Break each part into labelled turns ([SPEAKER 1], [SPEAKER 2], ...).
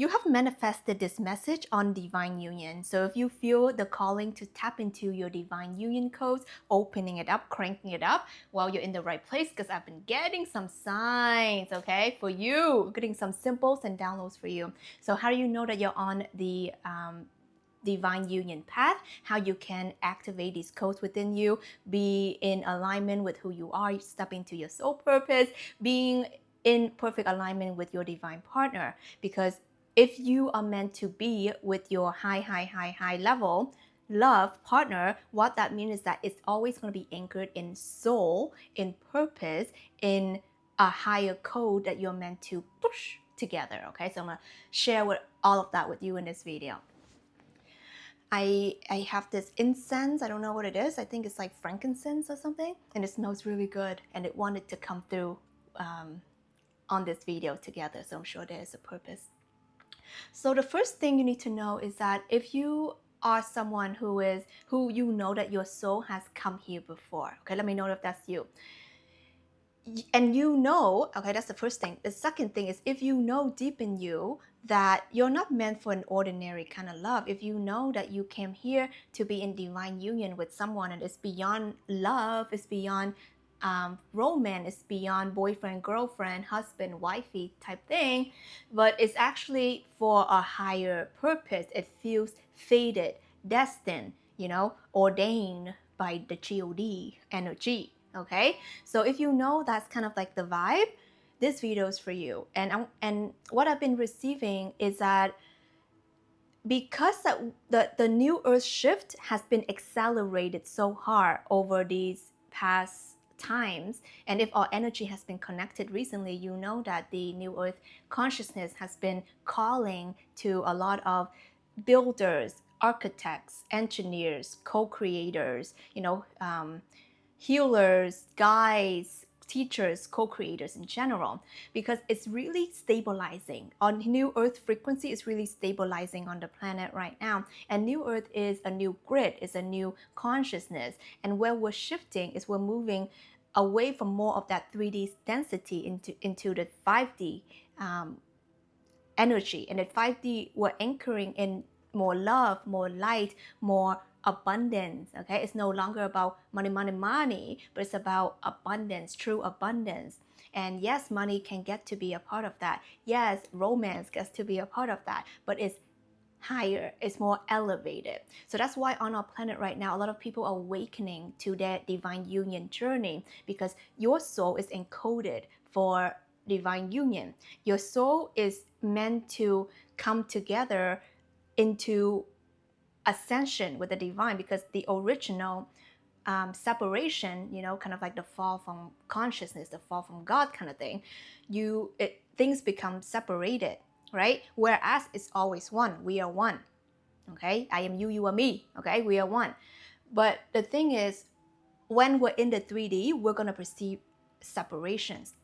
[SPEAKER 1] you have manifested this message on divine union. So if you feel the calling to tap into your divine union codes, opening it up, cranking it up, well, you're in the right place, because I've been getting some signs, okay, for you, getting some symbols and downloads for you. So how do you know that you're on the divine union path? How you can activate these codes within you, be in alignment with who you are, step into your soul purpose, being in perfect alignment with your divine partner. Because if you are meant to be with your high level love partner, what that means is that it's always going to be anchored in soul, in purpose, in a higher code that you're meant to push together. Okay, so I'm going to share all of that with you in this video. I have this incense. I don't know what it is. I think it's like frankincense or something, and it smells really good, and it wanted to come through on this video together, so I'm sure there's a purpose. So the first thing you need to know is that if you are someone who you know that your soul has come here before, okay, let me know if that's you. And you know, okay, that's the first thing. The second thing is, if you know deep in you that you're not meant for an ordinary kind of love, if you know that you came here to be in divine union with someone, and it's beyond love, it's beyond romance, it's beyond boyfriend, girlfriend, husband, wifey type thing, but it's actually for a higher purpose. It feels fated, destined, ordained by the God energy. Okay, so if you know that's kind of like the vibe, this video is for you. And what I've been receiving is that because the new earth shift has been accelerated so hard over these past times, and if our energy has been connected recently, you know that the new earth consciousness has been calling to a lot of builders, architects, engineers, co-creators, healers, guides, teachers, co-creators in general, because it's really stabilizing. On new earth frequency is really stabilizing on the planet right now. And new earth is a new grid, is a new consciousness. And where we're shifting is we're moving away from more of that 3D density into the 5D energy. And at 5D, we're anchoring in more love, more light, more abundance. Okay, it's no longer about money, but it's about abundance, true abundance. And yes, money can get to be a part of that. Yes, romance gets to be a part of that, but it's higher, it's more elevated. So that's why on our planet right now, a lot of people are awakening to their divine union journey, because your soul is encoded for divine union. Your soul is meant to come together into ascension with the divine, because the original separation, kind of like the fall from consciousness, the fall from God kind of thing, things become separated, right? Whereas it's always one. We are one. Okay, I am you, you are me. Okay, we are one. But the thing is, when we're in the 3D, we're gonna perceive separations.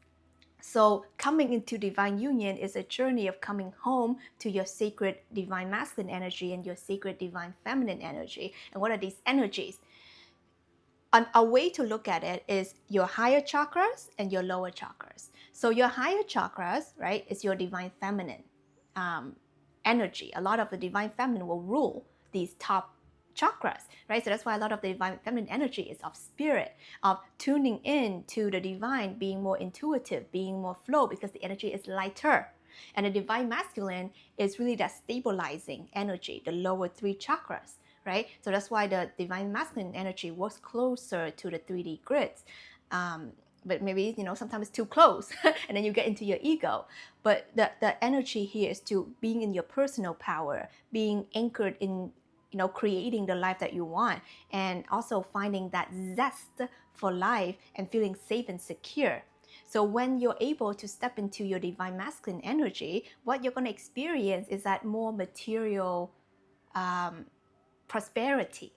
[SPEAKER 1] So coming into divine union is a journey of coming home to your sacred divine masculine energy and your sacred divine feminine energy. And what are these energies? A way to look at it is your higher chakras and your lower chakras. So your higher chakras, right, is your divine feminine energy. A lot of the divine feminine will rule these top chakras, right? So that's why a lot of the divine feminine energy is of spirit, of tuning in to the divine, being more intuitive, being more flow, because the energy is lighter. And the divine masculine is really that stabilizing energy, the lower 3 chakras, right? So that's why the divine masculine energy works closer to the 3D grids. But maybe, sometimes too close and then you get into your ego. But the energy here is to being in your personal power, being anchored in, creating the life that you want, and also finding that zest for life and feeling safe and secure. So when you're able to step into your divine masculine energy, what you're going to experience is that more material prosperity,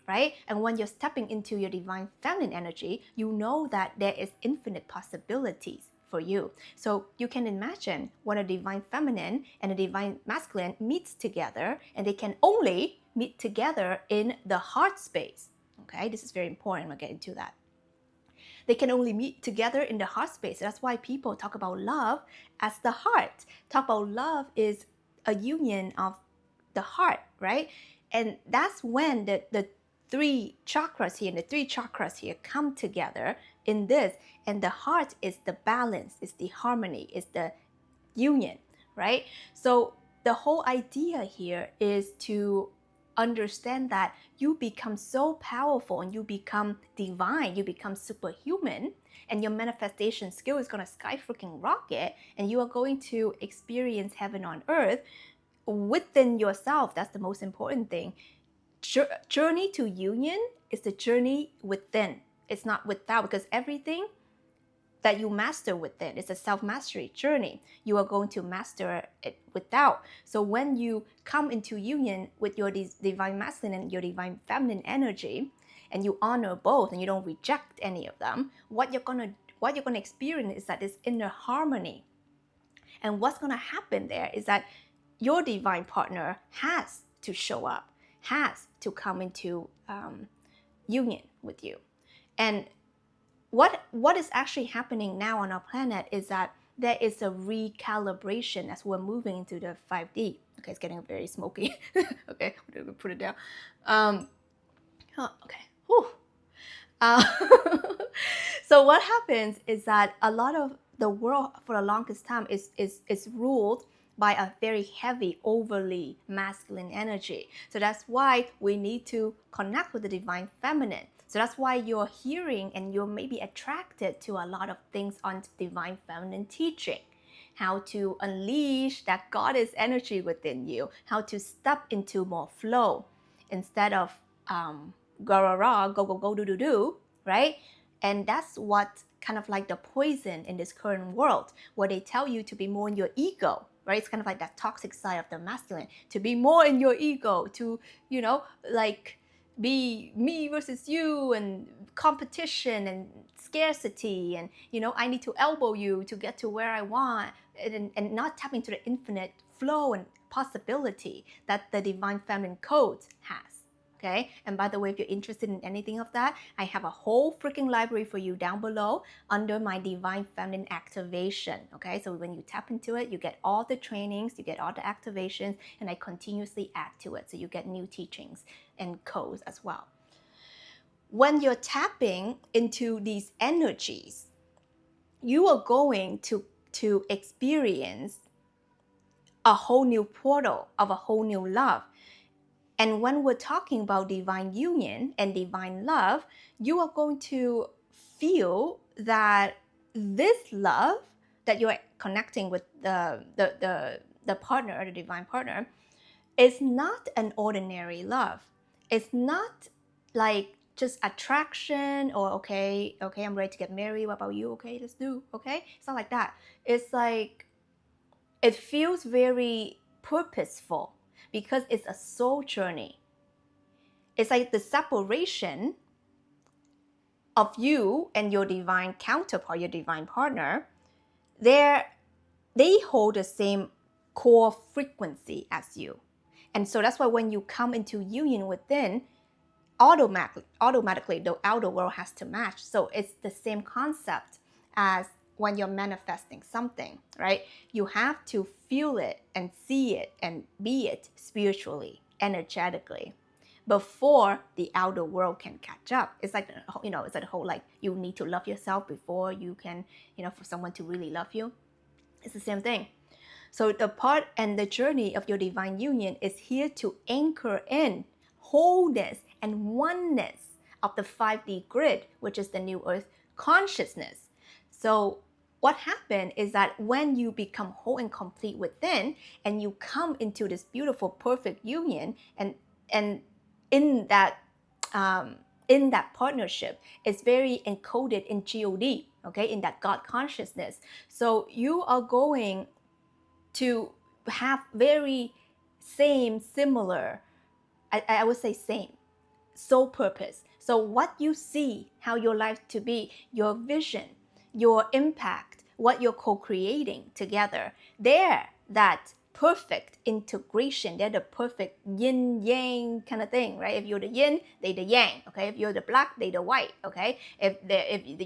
[SPEAKER 1] right? And when you're stepping into your divine feminine energy, you know that there is infinite possibilities for you. So you can imagine when a divine feminine and a divine masculine meets together, and they can only meet together in the heart space. Okay, this is very important. I'll get into that. They can only meet together in the heart space. That's why people talk about love as the heart. Talk about love is a union of the heart, right? And that's when the three chakras here and the three chakras here come together in this. And the heart is the balance, is the harmony, is the union, right? So the whole idea here is to understand that you become so powerful and you become divine, you become superhuman, and your manifestation skill is going to sky freaking rocket, and you are going to experience heaven on earth within yourself. That's the most important thing. Journey to union is the journey within. It's not without, because everything that you master within is a self-mastery journey. You are going to master it without. So when you come into union with your divine masculine and your divine feminine energy, and you honor both and you don't reject any of them, what you're gonna experience is that this inner harmony. And what's gonna happen there is that your divine partner has to show up, has to come into union with you. And what is actually happening now on our planet is that there is a recalibration as we're moving into the 5D. Okay, it's getting very smoky. Okay, I'm gonna put it down. Okay. Whew. So what happens is that a lot of the world for the longest time is ruled by a very heavy, overly masculine energy. So that's why we need to connect with the divine feminine. So that's why you're hearing and you're maybe attracted to a lot of things on divine feminine teaching. How to unleash that goddess energy within you, how to step into more flow instead of go, do, right? And that's what kind of like the poison in this current world, where they tell you to be more in your ego, right? It's kind of like that toxic side of the masculine, to be more in your ego, to, like be me versus you and competition and scarcity and, I need to elbow you to get to where I want, and not tap into the infinite flow and possibility that the divine feminine code has. Okay, and by the way, if you're interested in anything of that, I have a whole freaking library for you down below under my divine feminine activation. Okay, so when you tap into it, you get all the trainings, you get all the activations, and I continuously add to it, so you get new teachings and codes as well. When you're tapping into these energies, you are going to experience a whole new portal of a whole new love. And when we're talking about divine union and divine love, you are going to feel that this love that you're connecting with the partner, the divine partner, is not an ordinary love. It's not like just attraction or okay, I'm ready to get married. What about you? Okay, let's do. Okay, it's not like that. It's like it feels very purposeful, because it's a soul journey. It's like the separation of you and your divine counterpart, your divine partner. They hold the same core frequency as you. And so that's why when you come into union within, automatically the outer world has to match. So it's the same concept as when you're manifesting something, right? You have to feel it and see it and be it spiritually, energetically, before the outer world can catch up. It's like, it's like the whole, like, you need to love yourself before you can, for someone to really love you. It's the same thing. So the part and the journey of your divine union is here to anchor in wholeness and oneness of the 5D grid, which is the new earth consciousness. So what happened is that when you become whole and complete within, and you come into this beautiful, perfect union, and in that partnership, it's very encoded in God, okay, in that God consciousness. So you are going to have very similar, I would say same, soul purpose. So what you see, how your life to be, your vision, your impact, what you're co-creating together, they're that perfect integration. They're the perfect yin yang kind of thing, right? If you're the yin, they the yang, okay? If you're the black, they the white, okay? If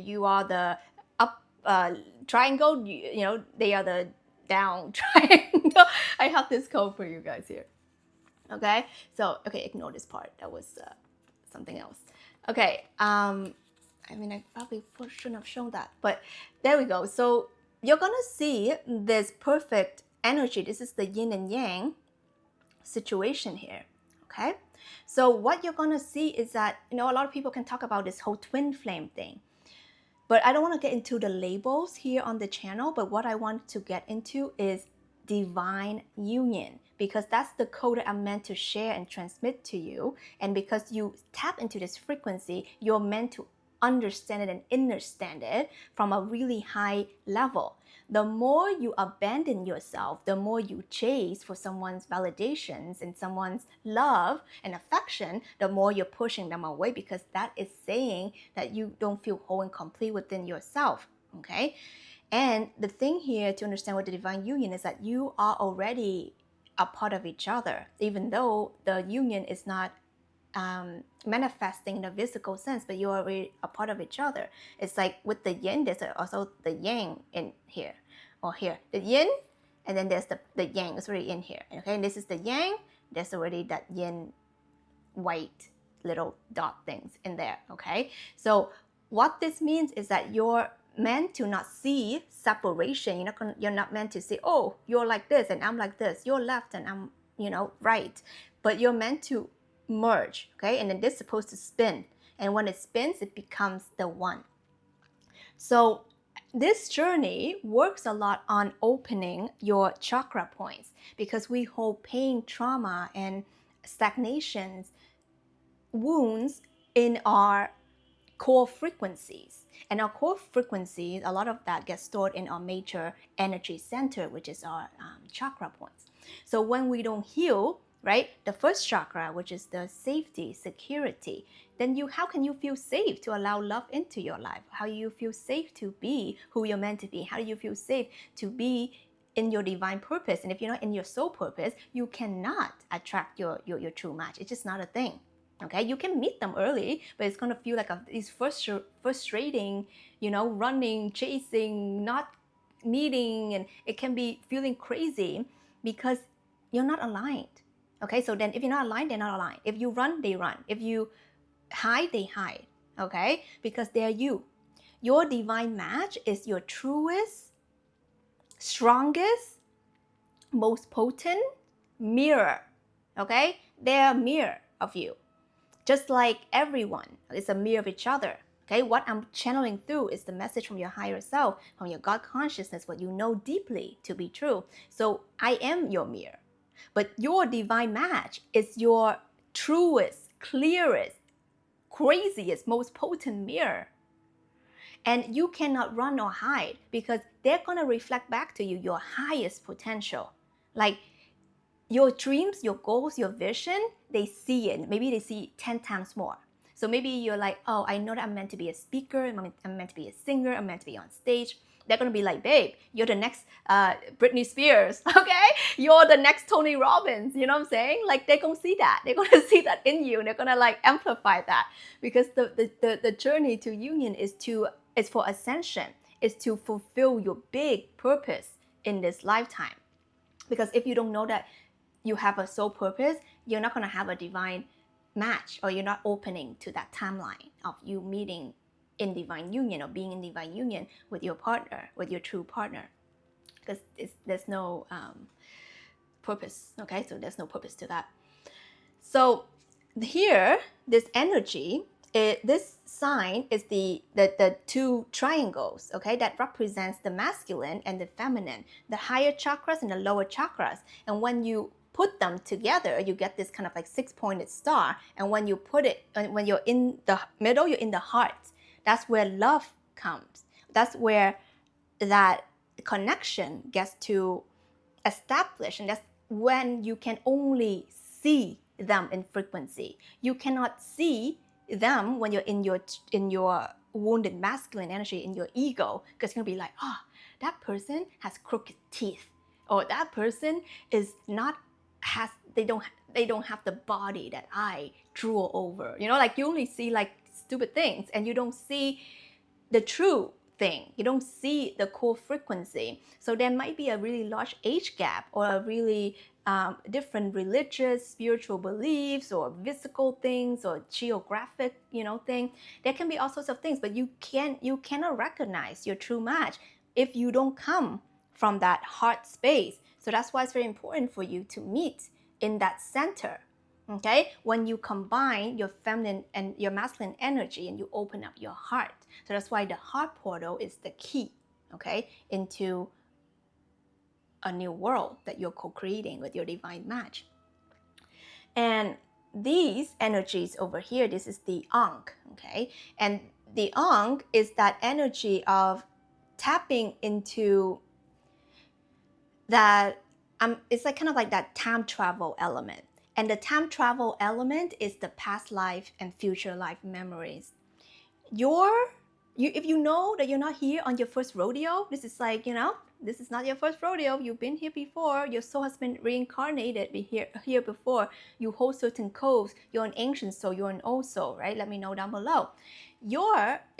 [SPEAKER 1] you are the up triangle, they are the down triangle. I have this code for you guys here. Okay, so okay, ignore this part. That was something else. Okay, I mean, I probably shouldn't have shown that, but there we go. So you're gonna see this perfect energy. This is the yin and yang situation here. Okay, so what you're gonna see is that, you know, a lot of people can talk about this whole twin flame thing, but I don't want to get into the labels here on the channel. But what I want to get into is divine union, because that's the code that I'm meant to share and transmit to you. And because you tap into this frequency, you're meant to understand it and understand it from a really high level. The more you abandon yourself, the more you chase for someone's validations and someone's love and affection, the more you're pushing them away, because that is saying that you don't feel whole and complete within yourself. Okay? And the thing here to understand what the divine union is, that you are already a part of each other, even though the union is not manifesting in a physical sense, but you're already a part of each other. It's like with the yin, there's also the yang in here, or here, the yin, and then there's the yang is already in here. Okay, and this is the yang, there's already that yin white little dot things in there. Okay, so what this means is that you're meant to not see separation. You're not meant to say, oh, you're like this and I'm like this, you're left and I'm, you know, right. But you're meant to merge. Okay, and then this is supposed to spin, and when it spins, it becomes the one. So this journey works a lot on opening your chakra points, because we hold pain, trauma, and stagnations, wounds in our core frequencies. And our core frequencies, a lot of that gets stored in our major energy center, which is our chakra points. So when we don't heal, right, the first chakra, which is the safety, security, then how can you feel safe to allow love into your life? How do you feel safe to be who you're meant to be? How do you feel safe to be in your divine purpose? And if you're not in your soul purpose, you cannot attract your true match. It's just not a thing. Okay, you can meet them early, but it's gonna feel like these frustrating, you know, running, chasing, not meeting, and it can be feeling crazy because you're not aligned. Okay, so then if you're not aligned, they're not aligned. If you run, they run. If you hide, they hide. Okay, because they're you. Your divine match is your truest, strongest, most potent mirror. Okay, they're a mirror of you. Just like everyone is a mirror of each other. Okay, what I'm channeling through is the message from your higher self, from your God consciousness, what you know deeply to be true. So I am your mirror. But your divine match is your truest, clearest, craziest, most potent mirror. And you cannot run or hide, because they're going to reflect back to you your highest potential. Like your dreams, your goals, your vision, they see it. Maybe they see 10 times more. So maybe you're like, oh, I know that I'm meant to be a speaker, I'm meant to be a singer, I'm meant to be on stage. They're going to be like, babe, you're the next Britney Spears, okay? You're the next Tony Robbins, you know what I'm saying? Like, they're going to see that. They're going to see that in you, and they're going to like amplify that, because the journey to union is for ascension, is to fulfill your big purpose in this lifetime. Because if you don't know that you have a soul purpose, you're not going to have a divine match, or you're not opening to that timeline of you meeting in divine union, or being in divine union with your partner, with your true partner, because there's no purpose. Okay, so there's no purpose to that. So here, this energy, this sign is the two triangles, okay, that represents the masculine and the feminine, the higher chakras and the lower chakras. And when you put them together, you get this kind of like 6-pointed star. And when you put it, when you're in the middle, you're in the heart. That's where love comes. That's where that connection gets to establish. And that's when you can only see them in frequency. You cannot see them when you're in your wounded masculine energy, in your ego, because you're gonna be like, oh, that person has crooked teeth, or that person is not they don't have the body that I drool over. You know, like you only see like stupid things, and you don't see the true thing. You don't see the core frequency. So there might be a really large age gap, or a really different religious, spiritual beliefs, or physical things, or geographic, thing. There can be all sorts of things, but you cannot recognize your true match if you don't come from that heart space. So that's why it's very important for you to meet in that center. Okay, when you combine your feminine and your masculine energy and you open up your heart. So that's why the heart portal is the key, okay, into a new world that you're co-creating with your divine match. And these energies over here, this is the Ankh, okay? And the Ankh is that energy of tapping into that, it's like kind of like that time travel element. And the time travel element is the past life and future life memories. If you know that you're not here on your first rodeo, this is like, this is not your first rodeo. You've been here before. Your soul has been reincarnated here before. You hold certain codes. You're an ancient soul. You're an old soul, right? Let me know down below.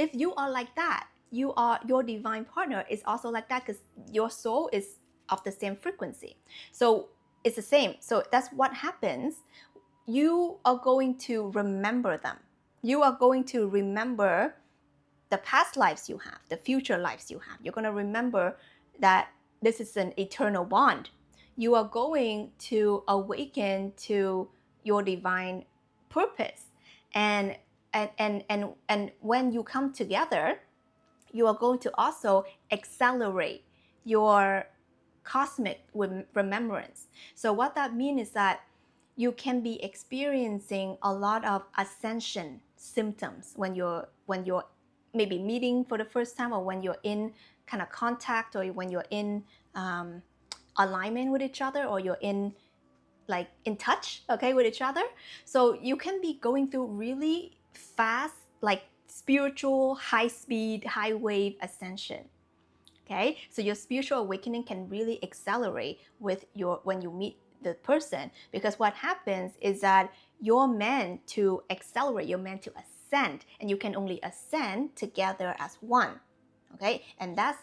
[SPEAKER 1] If you are like that, your divine partner is also like that, because your soul is of the same frequency. So it's the same. So that's what happens. You are going to remember them. You are going to remember the past lives you have, the future lives you have. You're going to remember that this is an eternal bond. You are going to awaken to your divine purpose. And when you come together, you are going to also accelerate your cosmic remembrance. So what that means is that you can be experiencing a lot of ascension symptoms when you're maybe meeting for the first time, or when you're in kind of contact, or when you're in alignment with each other, or you're in touch, okay, with each other. So you can be going through really fast, like spiritual, high speed, high wave ascension. Okay, so your spiritual awakening can really accelerate when you meet the person, because what happens is that you're meant to accelerate, you're meant to ascend, and you can only ascend together as one. Okay, and that's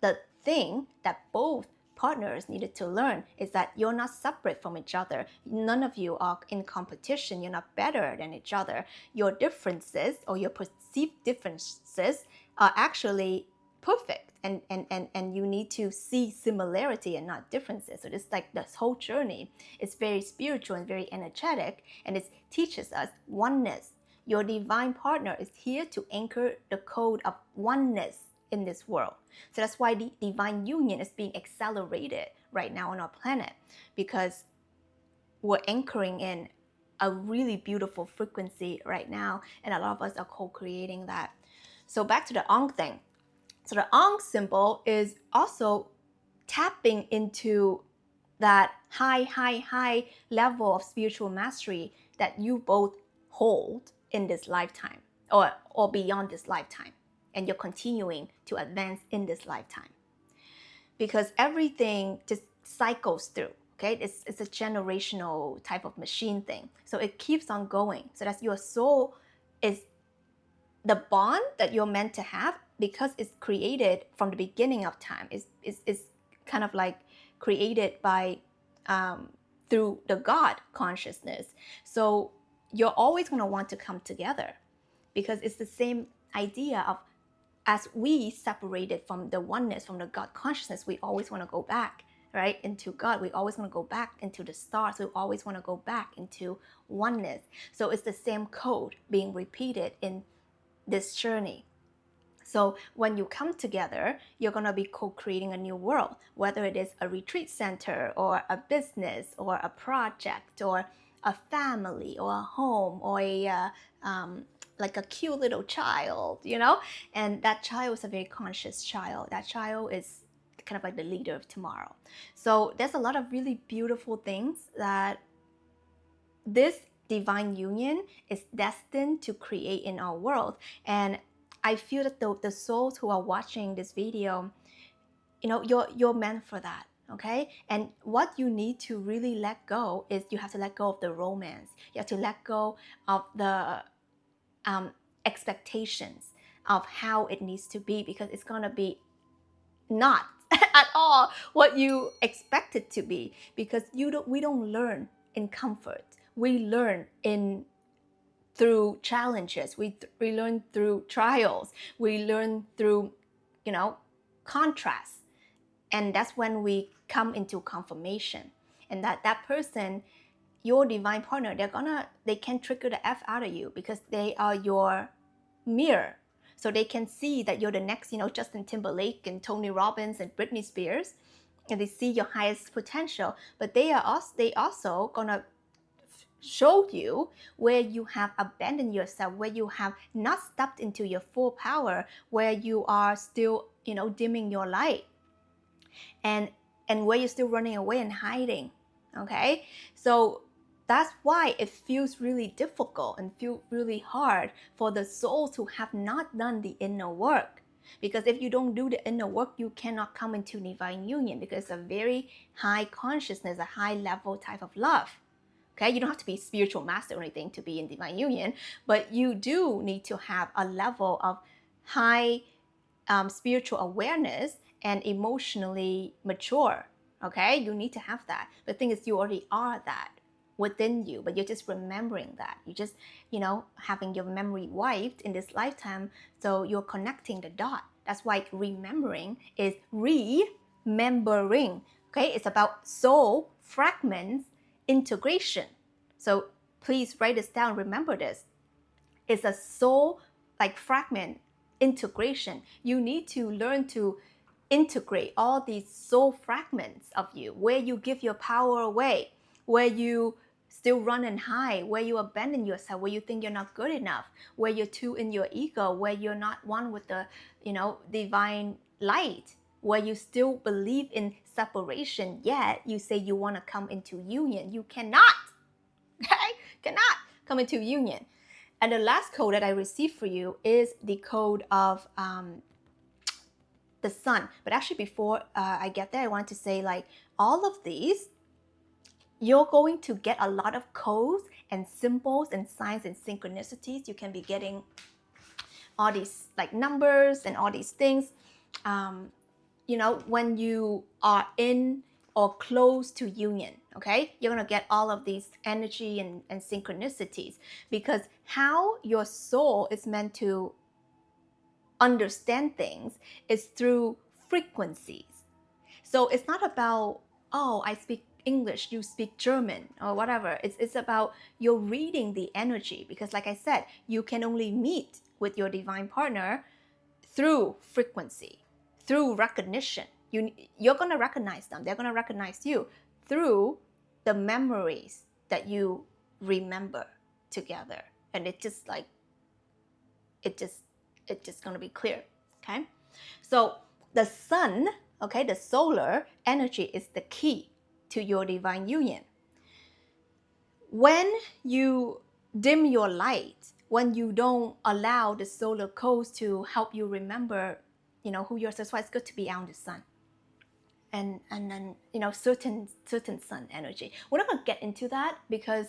[SPEAKER 1] the thing that both partners needed to learn, is that you're not separate from each other. None of you are in competition. You're not better than each other. Your differences, or your perceived differences, are actually perfect, and you need to see similarity and not differences. So this whole journey is very spiritual and very energetic, and it teaches us oneness. Your divine partner is here to anchor the code of oneness in this world. So that's why the divine union is being accelerated right now on our planet, because we're anchoring in a really beautiful frequency right now, and a lot of us are co-creating that. So back to the Ankh thing. So the Ankh symbol is also tapping into that high level of spiritual mastery that you both hold in this lifetime, or beyond this lifetime, and you're continuing to advance in this lifetime, because everything just cycles through. Okay, it's a generational type of machine thing, so it keeps on going. So that's your soul is the bond that you're meant to have, because it's created from the beginning of time. Is kind of like created by through the God consciousness. So you're always going to want to come together, because it's the same idea of, as we separated from the oneness, from the God consciousness, we always want to go back, right, into God. We always want to go back into the stars. We always want to go back into oneness. So it's the same code being repeated in this journey. So when you come together, you're going to be co-creating a new world, whether it is a retreat center, or a business, or a project, or a family, or a home, or like a cute little child, and that child is a very conscious child. That child is kind of like the leader of tomorrow. So there's a lot of really beautiful things that this divine union is destined to create in our world. And I feel that the souls who are watching this video, you're meant for that. Okay, and what you need to really let go is, you have to let go of the romance. You have to let go of the expectations of how it needs to be, because it's going to be not at all what you expect it to be, because we don't learn in comfort. We learn through challenges. We learn through trials. We learn through, contrast. And that's when we come into confirmation. And that person, your divine partner, they can trigger the F out of you, because they are your mirror. So they can see that you're the next, Justin Timberlake and Tony Robbins and Britney Spears, and they see your highest potential. But they also gonna show you where you have abandoned yourself, where you have not stepped into your full power, where you are still, dimming your light, and where you're still running away and hiding. Okay, so that's why it feels really difficult and feel really hard for the soul to have not done the inner work. Because if you don't do the inner work, you cannot come into divine union, because it's a very high consciousness, a high level type of love. Okay, you don't have to be spiritual master or anything to be in divine union, but you do need to have a level of high spiritual awareness and emotionally mature. Okay, you need to have that. The thing is, you already are that within you, but you're just remembering that. You just, having your memory wiped in this lifetime, so you're connecting the dot. That's why remembering is remembering. Okay, it's about soul fragments integration. So please write this down. Remember this. It's a soul fragment integration. You need to learn to integrate all these soul fragments of you, where you give your power away, where you still run and hide, where you abandon yourself, where you think you're not good enough, where you're too in your ego, where you're not one with the, divine light, where you still believe in separation, yet you say you want to come into union. You cannot, okay? Cannot come into union. And the last code that I received for you is the code of the sun. But actually, before I get there, I want to say, all of these, you're going to get a lot of codes and symbols and signs and synchronicities. You can be getting all these numbers and all these things. When you are in or close to union, okay, you're going to get all of these energy and synchronicities, because how your soul is meant to understand things is through frequencies. So it's not about, oh, I speak English, you speak German, or whatever. It's about you're reading the energy, because like I said, you can only meet with your divine partner through frequency, through recognition. You're going to recognize them. They're going to recognize you through the memories that you remember together. And it's just going to be clear. Okay. So the sun, okay, the solar energy is the key to your divine union. When you dim your light, when you don't allow the solar codes to help you remember, who you are. So that's why it's good to be out in the sun. And then, certain sun energy. We're not going to get into that, because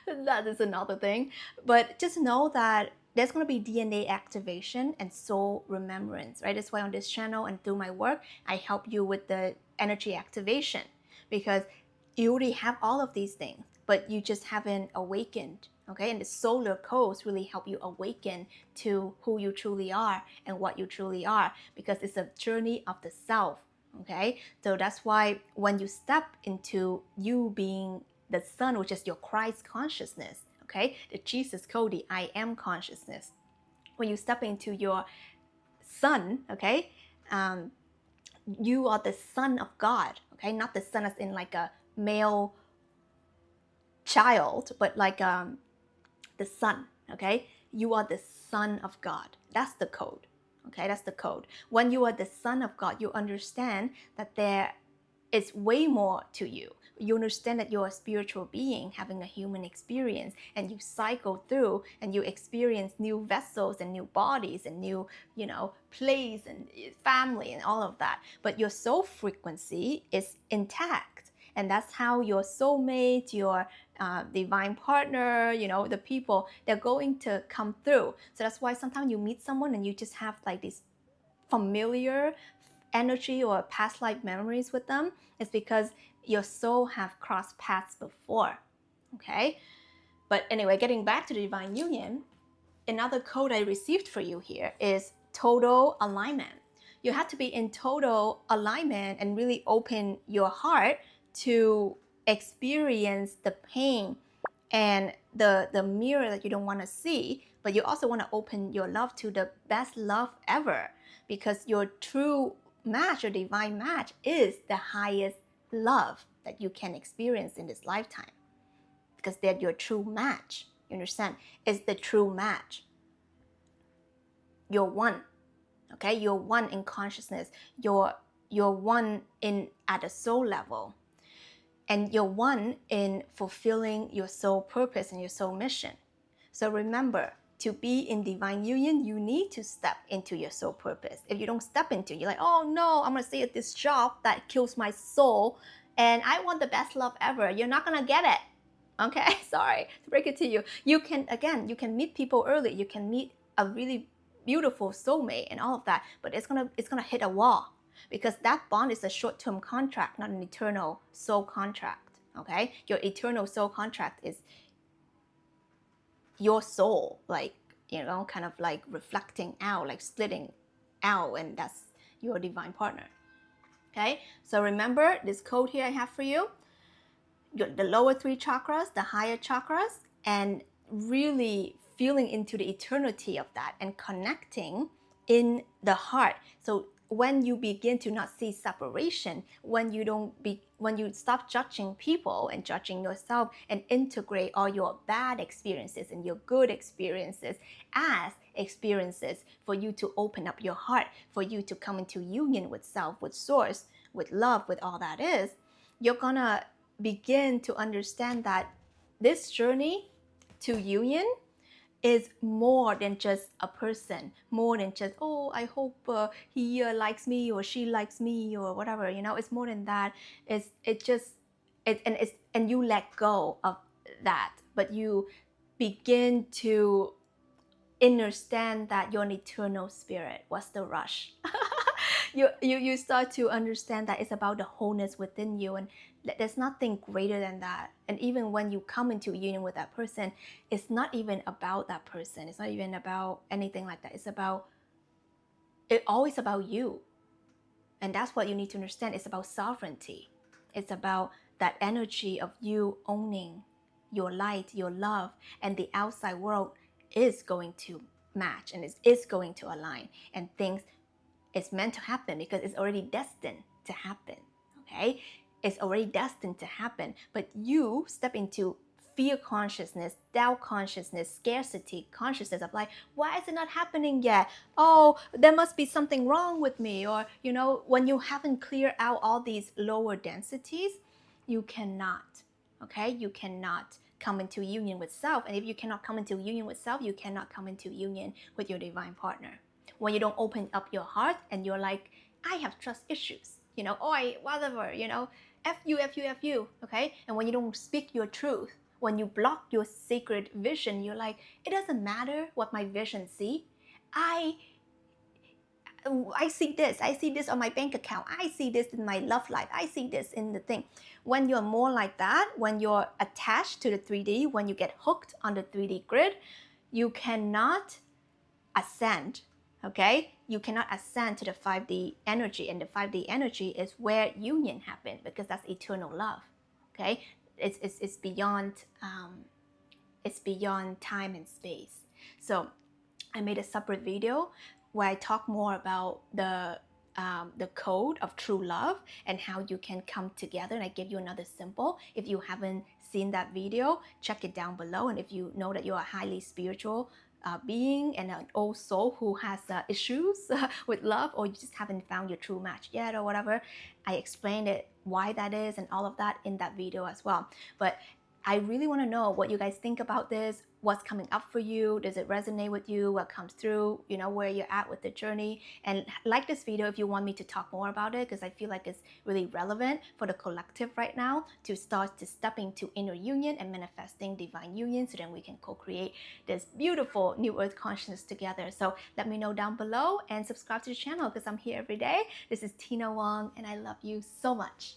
[SPEAKER 1] that is another thing. But just know that there's going to be DNA activation and soul remembrance, right? That's why on this channel and through my work, I help you with the energy activation, because you already have all of these things, but you just haven't awakened. Okay, and the solar codes really help you awaken to who you truly are and what you truly are, because it's a journey of the self. Okay, so that's why when you step into you being the sun, which is your Christ consciousness, okay, the Jesus code, the I am consciousness, when you step into your sun, okay, you are the son of God, okay, not the son as in a male child, but the son, okay, you are the son of God. That's the code. Okay, that's the code. When you are the son of God, you understand that there is way more to you. You understand that you're a spiritual being having a human experience, and you cycle through and you experience new vessels and new bodies and new, place and family and all of that. But your soul frequency is intact. And that's how your soulmate, your divine partner, you know, the people, they're going to come through. So that's why sometimes you meet someone and you just have like this familiar energy or past life memories with them. It's because your soul have crossed paths before. Okay, but anyway, getting back to the divine union, another code I received for you here is total alignment. You have to be in total alignment and really open your heart to experience the pain and the mirror that you don't want to see, but you also want to open your love to the best love ever, because your true match, your divine match, is the highest love that you can experience in this lifetime, because they're your true match. You understand? It's the true match. You're one. Okay, you're one in consciousness. You're one in at the soul level, and you're one in fulfilling your soul purpose and your soul mission. So remember, to be in divine union, you need to step into your soul purpose. If you don't step into it, you're like, oh no, I'm gonna stay at this job that kills my soul, and I want the best love ever. You're not gonna get it. Okay, sorry to break it to you. You can meet people early. You can meet a really beautiful soulmate and all of that, but it's gonna hit a wall, because that bond is a short-term contract, not an eternal soul contract. Okay, your eternal soul contract is your soul, like, you know, kind of like reflecting out, like splitting out, and that's your divine partner. Okay, so remember this code here I have for you: the lower 3 chakras, the higher chakras, and really feeling into the eternity of that and connecting in the heart. So when you begin to not see separation, when you stop judging people and judging yourself, and integrate all your bad experiences and your good experiences as experiences for you to open up your heart, for you to come into union with self, with source, with love, with all that is, you're gonna begin to understand that this journey to union is more than just a person, more than just, oh, I hope he likes me or she likes me or whatever, you know. It's more than that. And you let go of that, but you begin to understand that you're an eternal spirit. What's the rush? You start to understand that it's about the wholeness within you, and there's nothing greater than that. And even when you come into union with that person, it's not even about that person. It's not even about anything like that. It's always about you. And that's what you need to understand. It's about sovereignty. It's about that energy of you owning your light, your love, and the outside world is going to match, and it is going to align, and things is meant to happen because it's already destined to happen. Okay, it's already destined to happen, but you step into fear consciousness, doubt consciousness, scarcity consciousness of like, why is it not happening yet? Oh, there must be something wrong with me. Or, you know, when you haven't cleared out all these lower densities, you cannot, okay, you cannot come into union with self. And if you cannot come into union with self, you cannot come into union with your divine partner. When you don't open up your heart and you're like, I have trust issues, you know, oh, whatever, you know, F you, F you, F you, okay? And when you don't speak your truth, when you block your sacred vision, you're like, it doesn't matter what my vision see. I see this on my bank account. I see this in my love life. I see this in the thing. When you're more like that, when you're attached to the 3D, when you get hooked on the 3D grid, you cannot ascend, okay? You cannot ascend to the 5D energy, and the 5D energy is where union happens, because that's eternal love, okay? It's beyond time and space. So I made a separate video where I talk more about the code of true love and how you can come together, and I give you another symbol. If you haven't seen that video, check it down below. And if you know that you're a highly spiritual being and an old soul who has issues with love, or you just haven't found your true match yet or whatever, I explained it, why that is and all of that in that video as well. But I really want to know what you guys think about this. What's coming up for you? Does it resonate with you? What comes through? You know, where you're at with the journey. And like this video if you want me to talk more about it, because I feel like it's really relevant for the collective right now to start to step into inner union and manifesting divine union, so then we can co-create this beautiful new earth consciousness together. So let me know down below and subscribe to the channel because I'm here every day. This is Tina Wong and I love you so much.